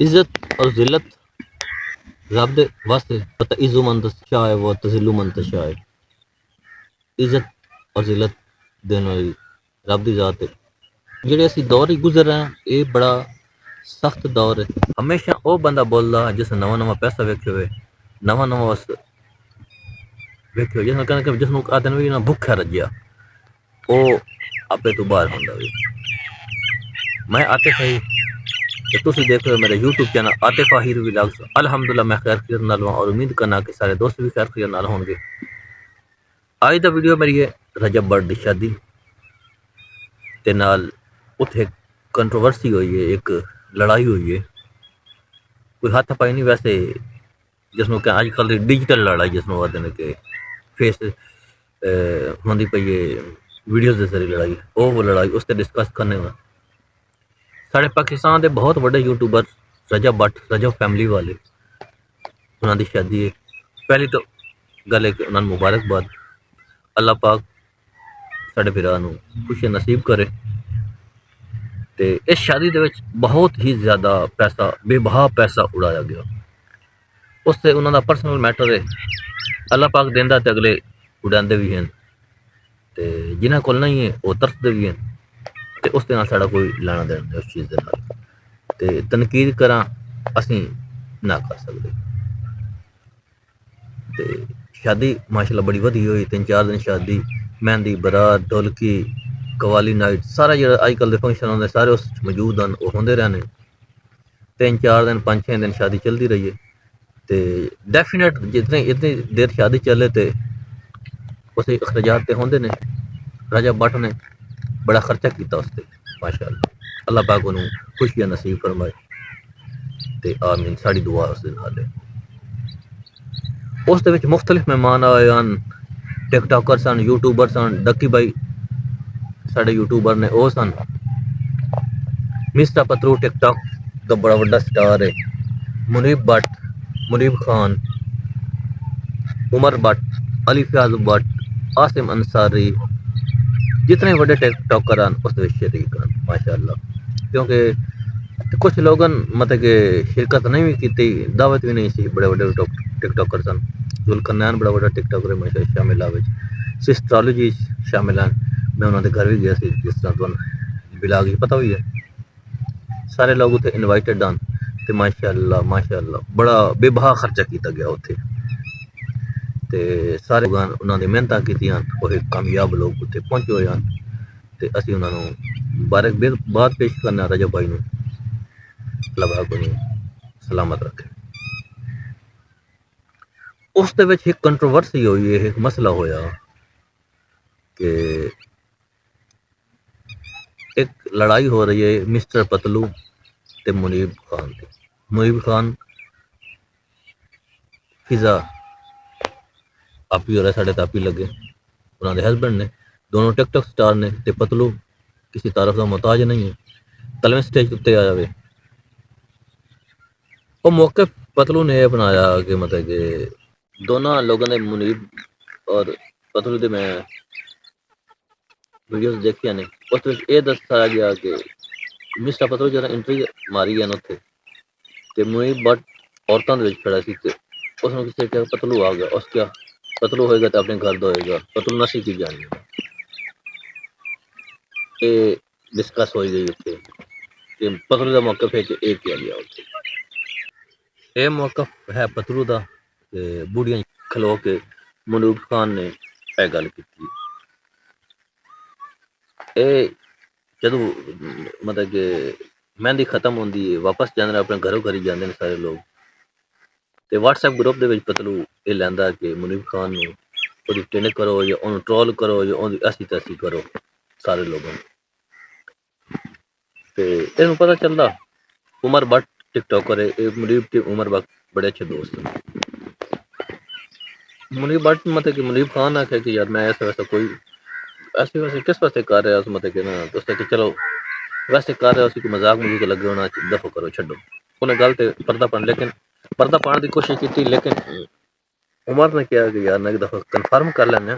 इज्जत और जिल्लत रब दे वास्ते पता इज्जो मन तशा है वो तजिल्लु मन तशा है। इज्जत और जिल्लत देने वाली रब दी जात है। जेह्ड़े असीं दौर ही गुजर रहे हैं ये बड़ा सख्त दौर है। हमेशा वो बंदा बोलदा जिस नवां नवां पैसा वेख्या होवे, नवां नवां उस वेख्या जिस कहना जिसनूं आखदे ने ना भुक्खा रज्जिया वो आपे तो बाहर होंदा वे। मैं आतिफ ही तो तुसीं देख रहे हो मेरा YouTube channel Atif Ahir vlogs. अल्हम्दुलिल्लाह मैं खैर खैरियत नाल हां और उम्मीद करना कि सारे दोस्त भी खैर खैरियत नाल होणगे। अज दा वीडियो मेरी है रजब बट दी शादी ते नाल उत्थे कंट्रोवर्सी हुई है, एक लड़ाई हुई है। कोई हथ पाई नहीं वैसे जिसनों कि अजकल दी डिजिटल लड़ाई जिसनों आखदे ने कि फेस होंदी पई है वीडियोज़ दे जरिए लड़ाई वो लड़ाई उस ते डिस्कस करने में साढ़े पाकिस्तान के बहुत बड़े यूट्यूबर रजब बट रजब फैमिली वाले उन्होंने शादी है। पहली तो गल है कि उन्होंने मुबारकबाद अल्लाह पाक साढ़े भरा खुशी नसीब करे। तो इस शादी के बहुत ही ज़्यादा पैसा बेबहा पैसा उड़ाया गया। उससे उन्होंने पर्सनल मैटर है, अल्लाह पाक देंदा तो अगले उड़ाते भी हैं तो जिन्होंने को नहीं है वो तरसते भी हैं। तो उस साड़ा कोई लेना देना उस चीज़ के नाल ते तनकीद करा असी ना कर सकते। ते शादी माशाल्लाह बड़ी वधी हुई 3-4 दिन शादी मेहंदी बरात ढोलकी कवाली नाइट सारा जो अजकल के फंक्शन होंगे सारे उस मौजूद हैं वो होंगे रहने। 3-4 दिन 5-6 दिन शादी चलती रही है। तो डेफिनेट जितने इतनी देर शादी चले तो उस अखराजात तो होंगे ने। राजा भट्ट ने बड़ा खर्चा किया उससे माशाल्लाह अल्लाह पाक उन्होंने खुशियां नसीब फरमाए ते आमीन साड़ी दुआ उस दिन नाल है। उस दे विच मुख्तलिफ मेहमान आए हैं, टिकटॉकर सन यूट्यूबर सन डक्की भाई साढ़े यूट्यूबर ने वो सन मिस्टर पतलू टिकटॉक का बड़ा बड़ा स्टार है मुनीब भट्ट मुनीब खान उमर भट्ट अली फयाज भट्ट आसिम अंसारी जितने बड़े टिकटॉकर हैं उस शरीक हैं माशाल्लाह। क्योंकि कुछ लोगों मतलब कि शिरकत नहीं भी की दावत भी नहीं सी बड़े बड़े टिकटॉकर सन। जुलकरनैन बड़ा बड़ा टिकटॉकर माशा शामिल आ सिस्ट्रोलॉजी शामिल हैं। मैं उन्होंने घर भी गया जिस तरह तुम बिलाग ही पता हुई है सारे लोग उत्थे इनवाइटेड हैं तो माशाल्लाह माशाल्लाह बड़ा बेबहा खर्चा किया गया उत्थे ते सारे लोग उन्होंने मेहनत की वो कामयाब लोग उत्थे पहुंचे हुए हैं। तो असी उन्होंने मुबारकबाद पेश करना रजब भाई अल्लाह को सलामत रखे। उस दे विच एक कंट्रोवर्सी हुई है, एक मसला होया कि एक लड़ाई हो रही है मिस्टर पतलू ते मुनीब खान की। मुनीब खान फिजा आपी हो रहा साढ़े तापी लगे उन्होंने हस्बैंड ने दोनों टिकटॉक स्टार ने ते पतलू किसी तारफ का मोहताज नहीं है तलवें स्टेज उत्ते आया वे। वो मौके पतलू ने अपनाया कि मतलब कि दोनों लोगों ने मुनीब और पतलू के मैं वीडियोस देखिया ने उस ये दसाया गया कि मिस्टर पतलू जो इंट्री मारी है उत्थे ते मुनीब भट्ट औरतों के खड़ा सी उसने किसी क्या पतलू आ गया उस क्या पतलू होएगा तो अपने घर धोएगा पतलू नसी की जानी ये डिस्कस हो गई उत्थे ते पतलू का मौका फिर ये किया गया उत्थे। ये मौकफ है पतलू का बूढ़िया खलो के मुनीब खान ने यह गल की जदों मतलब कि मेहंदी खत्म होती है वापस जाते अपने घरों घरी जाते हैं सारे लोग तो व्हाट्सएप ग्रुप के पतलू ये लैंदा कि मुनीब खान को टिन करो या उन्होंने ट्रोल करो या ऐसी तैसी करो सारे लोगों तो इन पता चलता उमर भट्ट टिकटॉकर है मुनीब के उमर भट्ट बड़े अच्छे दोस्त हैं। मुनीब भट्ट मतलब कि मुनीब खान आखे कि यार मैं ऐसा वैसा कोई ऐसे वैसे किस वास्ते कर रहा मतलब कि ना दोस्त कि चलो वैसे कर रहा उसी को मजाक मजूक लगे होना दफो करो छो उन्हें गल तो पर्दा पाने लेकिन पर्दा पाने की कोशिश की लेकिन उमर ने कहा कि यार मैं एक दफा कन्फर्म कर लेना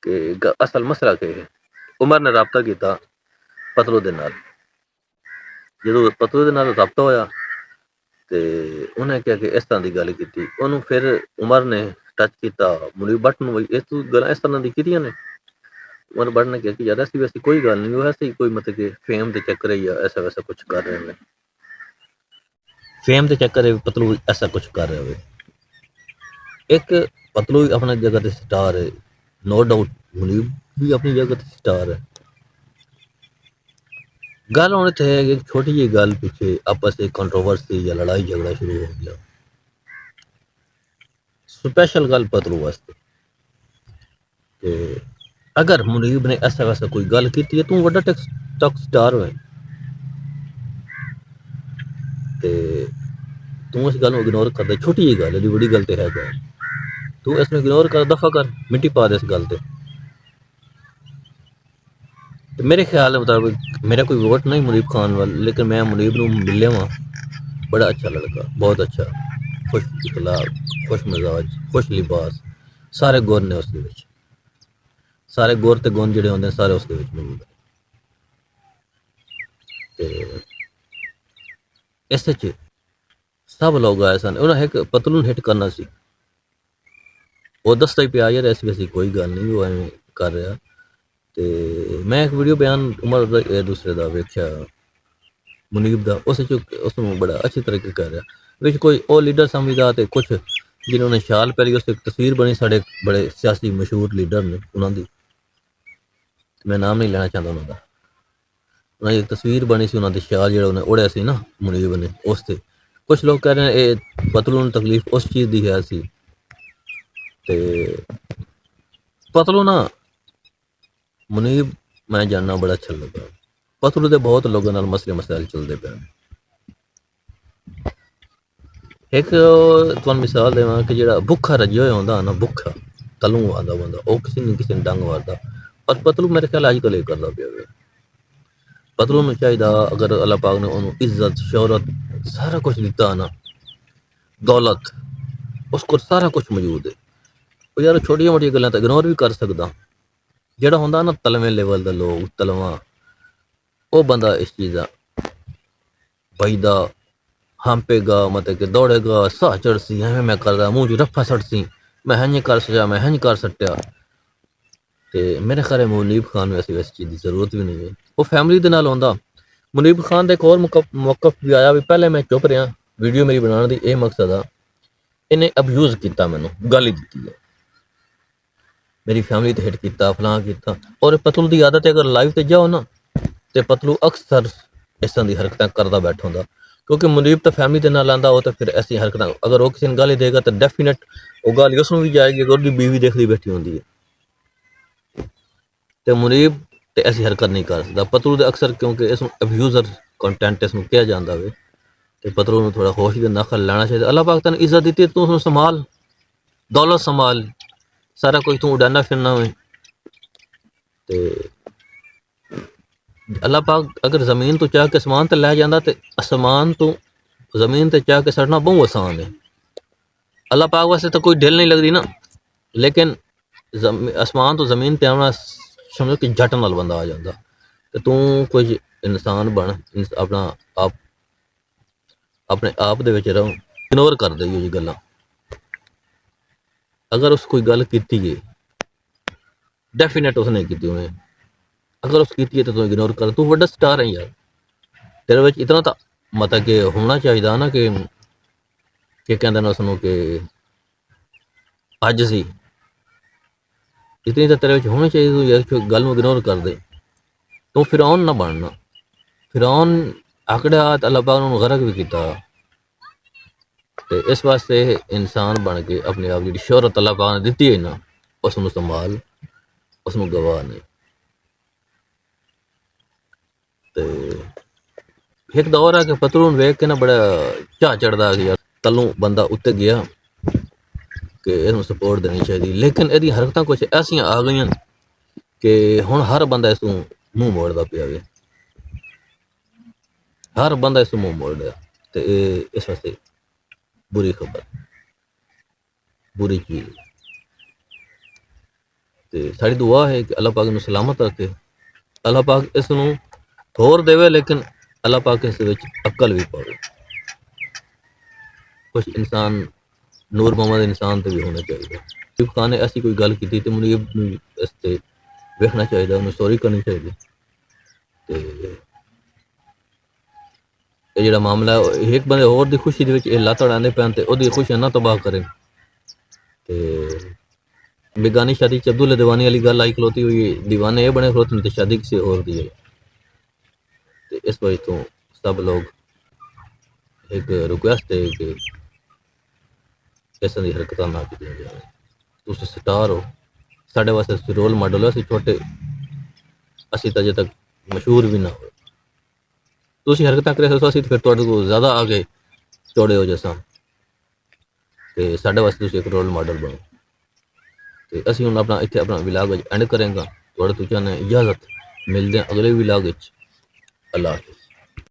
कि असल मसला क्या है। उमर ने रबता किया पतलू के नाल जो पतलू के नाल रबता होया ਤੇ ਉਹਨੇ ਕਿਹਾ ਕਿ ਇਸ ਤਰ੍ਹਾਂ ਦੀ ਗੱਲ ਕੀਤੀ। ਉਹਨੂੰ ਫਿਰ ਉਮਰ ਨੇ ਟੱਚ ਕੀਤਾ ਮੁਨੀਬ ਭੱਟ ਨੂੰ, ਇਹ ਤੂੰ ਗੱਲਾਂ ਇਸ ਤਰ੍ਹਾਂ ਦੀ ਕੀਤੀਆਂ ਨੇ। ਉਮਰ ਭੱਟ ਨੇ ਕਿਹਾ ਕਿ ਯਾਰ ਐਸੀ ਕੋਈ ਗੱਲ ਨਹੀਂ, ਉਹ ਐਸੀ ਕੋਈ ਮਤਲਬ ਕਿ ਫੇਮ ਦੇ ਚੱਕਰ ਹੀ ਆ ਐਸਾ ਵੈਸਾ ਕੁਝ ਕਰ ਰਹੇ ਨੇ, ਫੇਮ ਦੇ ਚੱਕਰ ਪਤਲੂ ਐਸਾ ਕੁਝ ਕਰ ਰਿਹਾ ਹੋਵੇ। ਇੱਕ ਪਤਲੂ ਵੀ ਆਪਣੀ ਜਗ੍ਹਾ ਤੇ ਸਟਾਰ ਹੈ, नो डाउट मुनीब भी अपनी जगह ਤੇ ਸਟਾਰ ਹੈ। ਗੱਲ ਹੁਣ ਇੱਥੇ ਹੈ ਕਿ ਛੋਟੀ ਜਿਹੀ ਗੱਲ ਪਿੱਛੇ ਆਪਸ ਵਿੱਚ ਕੰਟਰੋਵਰਸੀ ਜਾਂ ਲੜਾਈ ਝਗੜਾ ਸ਼ੁਰੂ ਹੋ ਗਿਆ। ਸਪੈਸ਼ਲ ਗੱਲ ਪਤਲੂ ਵਾਸਤੇ ਕਿ ਅਗਰ ਮੁਨੀਬ ਨੇ ਐਸਾ ਵੈਸਾ ਕੋਈ ਗੱਲ ਕੀਤੀ ਹੈ, ਤੂੰ ਵੱਡਾ ਟਕ ਸਟਾਰ ਹੋਏ ਤੇ ਤੂੰ ਇਸ ਗੱਲ ਨੂੰ ਇਗਨੋਰ ਕਰਦਾ। ਛੋਟੀ ਜਿਹੀ ਗੱਲ ਹੈ, ਬੜੀ ਗੱਲ ਤੇ ਹੈ ਗੱਲ, ਤੂੰ ਇਸ ਨੂੰ ਇਗਨੋਰ ਕਰ, ਦਫਾ ਕਰ, ਮਿੱਟੀ ਪਾ ਦੇ ਇਸ ਗੱਲ ਤੇ। मेरे ख्याल मुताबिक मेरा कोई वोट नहीं मुनीब खान वाल, लेकिन मैं मुनीब नूं मिले वहाँ, बड़ा अच्छा लड़का, बहुत अच्छा, खुश इखलाक, खुश मिजाज, खुश लिबास, सारे गुण ने उसदे विच, सारे गुर ते गुण जिहड़े होंदे सारे उसदे विच मौजूद है। ते इस च सब लोग आए सन, उन्हें एक पतलू नूं हिट करना सी, वो दसदा ही पिया यार ऐसी वैसी कोई गल नहीं, वो एवें कर रहा। ਤੇ ਮੈਂ ਇੱਕ ਵੀਡੀਓ ਬਿਆਨ ਉਮਰ ਦਾ ਦੂਸਰੇ ਦਾ ਵੇਖਿਆ ਮੁਨੀਬ ਦਾ, ਉਸ ਨੂੰ ਬੜਾ ਅੱਛੀ ਤਰੀਕੇ ਕਰ ਰਿਹਾ। ਵਿੱਚ ਕੋਈ ਉਹ ਲੀਡਰ ਸਮਝਦਾ ਤੇ ਕੁਛ ਜਿਨ੍ਹਾਂ ਨੇ ਸ਼ਾਲ ਪਹਿਰੀ, ਉਸ ਇੱਕ ਤਸਵੀਰ ਬਣੀ ਸਾਡੇ ਬੜੇ ਸਿਆਸੀ ਮਸ਼ਹੂਰ ਲੀਡਰ ਨੇ, ਉਹਨਾਂ ਦੀ ਮੈਂ ਨਾਮ ਨਹੀਂ ਲੈਣਾ ਚਾਹੁੰਦਾ ਉਹਨਾਂ ਦਾ। ਉਹਨਾਂ ਦੀ ਇੱਕ ਤਸਵੀਰ ਬਣੀ ਸੀ, ਉਹਨਾਂ ਦੀ ਸ਼ਾਲ ਜਿਹੜਾ ਉਹਨੇ ਉੜਿਆ ਸੀ ਨਾ ਮੁਨੀਬ ਨੇ, ਉਸ ਤੇ ਕੁਛ ਲੋਕ ਕਹਿ ਰਹੇ ਨੇ ਇਹ ਪਤਲੂ ਨੂੰ ਤਕਲੀਫ ਉਸ ਚੀਜ਼ ਦੀ ਹੈ ਸੀ। ਤੇ ਪਤਲੂ ਨਾ मुनीब मैं जानना बड़ा अच्छा लगा, पतलू के बहुत लोगों नाल मसले मसाइल चलते पे। एक तुहानू मिसाल देवां कि जिहड़ा भुखा रज्जिया होया होंदा ना, भुखा तलू आंदा बंदा, वो किसी न डंग मारदा, और पतलू मेरे ख्याल अजकल ये करदा पिया। पतलू नूं चाहिदा अगर अल्लाह पाक ने उन्होंने इज्जत शोहरत सारा कुछ दिता ना, दौलत उसको सारा कुछ मौजूद है, वो यार छोटिया मोटिया गल्लां तां इग्नोर भी कर सकदा। ਜਿਹੜਾ ਹੁੰਦਾ ਨਾ ਤਲਵੇਂ ਲੈਵਲ ਦਾ ਲੋਕ, ਤਲਵਾਂ, ਉਹ ਬੰਦਾ ਇਸ ਚੀਜ਼ ਦਾ ਬਈਦਾ ਹੰਪੇਗਾ, ਮਤਲਬ ਕਿ ਦੌੜੇਗਾ, ਸਾਹ ਚੜ੍ਹਸੀ ਐਵੇਂ ਮੈਂ ਕਰਦਾ, ਮੂੰਹ 'ਚ ਰੱਫਾ ਸੱਟਸੀ, ਮੈਂ ਹੰਝ ਕਰ ਸਕਿਆ, ਮੈਂ ਹੰਝ ਕਰ ਸੱਟਿਆ। ਤੇ ਮੇਰੇ ਖਿਆਲ ਮੁਨੀਬ ਖਾਨ ਨੂੰ ਐਸੀ ਵੈਸੀ ਚੀਜ਼ ਦੀ ਜ਼ਰੂਰਤ ਵੀ ਨਹੀਂ ਹੈ, ਉਹ ਫੈਮਿਲੀ ਦੇ ਨਾਲ ਆਉਂਦਾ। ਮੁਨੀਬ ਖਾਨ ਦਾ ਇੱਕ ਹੋਰ ਮੌਕਫ ਵੀ ਆਇਆ ਵੀ ਪਹਿਲੇ ਮੈਂ ਚੁੱਪ ਰਿਹਾ, ਵੀਡੀਓ ਮੇਰੀ ਬਣਾਉਣ ਦੀ ਇਹ ਮਕਸਦ ਆ, ਇਹਨੇ ਅਬਿਊਜ਼ ਕੀਤਾ, ਮੈਨੂੰ ਗਾਲੀ ਦਿੱਤੀ ਹੈ, मेरी फैमिली ते हिट किया, फलां किया। और पतलू की आदत है अगर लाइव ते जाओ ना, तो पतलू अक्सर इस तरह की हरकत करता बैठा होंदा, क्योंकि मुनीब तो फैमिली के नाल आंदा, वो तो फिर ऐसी हरकत अगर वो किसी ने गाली देगा तो डेफिनेट वो गाली उसनूं भी जाएगी, अगर उसकी बीवी देखती बैठी होंदी है। तो मुनीब तो ऐसी हरकत नहीं कर सकता, पतलू तो अक्सर क्योंकि इसनूं अब्यूजर कंटेंट इसनूं कहा जाता है, तो पतलू नूं थोड़ा होश दे नखल लेना चाहिए। अल्लाह पाक तैनूं इज्जत दी, तू उसनूं संभाल, दौलत संभाल, सारा कुछ तू उड़ाना फिरना हुए। तो अल्लाह पाक अगर जमीन तो चाह के आसमान ते लै जाता, तो आसमान तो जमीन ते चाह के सड़ना बहुत आसान है। अल्लाह पाक वास्ते तो कोई ढिल नहीं लगती ना, लेकिन आसमान तो जमीन ते आना समझो कि झट नाल बंदा आ जाता। तो तू कुछ इंसान बन, अपना आप अपने आप दे विच रहो, इग्नोर कर दे ये गल्लां। अगर उस कोई गल की है डेफिनेट उसने की उन्हें, अगर उस की है तो तू इग्नोर कर, तू बड़ा स्टार है यार, तेरे विच इतना तो मतलब कि होना चाहिए ना कि कहते हैं उसनों कि अज सी इतनी तो तेरे विच होनी चाहिए, तू यार गल नूं इग्नोर कर दे, तू फिरौन ना बनना। फिरौन आकड़िया तो अल्लाह पाक ने गरक भी किया, तो इस वास्ते इंसान बन के अपने आप जी शोहरत अल्लाह पाक ने दी है ना, उसनूं संभाल, उसनूं गवा नहीं। तो एक दौर है कि पतलू नूं वेख के ना बड़ा चाह चढ़ता कि यार तलू बंदा उत्ते गया कि इहनूं सपोर्ट देनी चाहिए, लेकिन इहदी हरकतां कुछ ऐसियां आ गई कि हुण हर बंदा इसनूं मूँह मोड़दा पिया वे, हर बंदा इसनूं मूँह मोड़ रहा। तो इस वास्ते बुरी खबर, बुरी चीज़। तो साड़ी दुआ है कि अल्लाह पाक नूं सलामत रखे, अल्लाह पाक इसनूं होर देवे, लेकिन अल्लाह पाक इस विच अकल भी पावे। ਕੁਛ ਇਨਸਾਨ ਨੂਰ ਮੁਹੰਮਦ ਇਨਸਾਨ ਤੇ ਵੀ ਹੋਣਾ ਚਾਹੀਦਾ। ਸ਼ਰੀਫ ਖਾਨ ਨੇ ਐਸੀ ਕੋਈ ਗੱਲ ਕੀਤੀ ਤੇ ਮੁਨੀਬ ਨੂੰ ਇਸ ਤੇ ਵੇਖਣਾ ਚਾਹੀਦਾ, ਉਹਨੂੰ ਸੌਰੀ ਕਰਨੀ ਚਾਹੀਦੀ। ਤੇ ਇਹ ਜਿਹੜਾ ਮਾਮਲਾ ਇੱਕ ਬੰਦੇ ਹੋਰ ਦੀ ਖੁਸ਼ੀ ਦੇ ਵਿੱਚ ਇਹ ਲੱਤ ਅੜਾਉਂਦੇ ਪੈਣ ਤੇ ਉਹਦੀ ਖੁਸ਼ੀਆਂ ਨਾ ਤਬਾਹ ਕਰੇ। ਤੇ बेगानी शादी च अब्दुल्ला दीवानी वाली गल आई खलोती हुई, दीवाने ये बने खलोते तो शादी किसी और दी है। तो इस वजह तो सब लोग एक रिक्वेस्ट है कि इस दी हरकत ना की जाए। तुम स्टार हो, साढ़े वास्ते रोल मॉडल हो, असी छोटे असी तो अजे तक मशहूर भी ना हो, तुम हरकत करे तो असी फिर तुहाडे कोल ज़्यादा आगे चौड़े हो जैसा, तो साढ़े वास्ते तुम एक रोल मॉडल बनो। तो असी हुण अपना इत्थे अपना विलाग एंड करेंगे। तुहाडे तो चाहने इजाजत, मिलते हैं अगले विलाग। अल्लाह हाफिज़।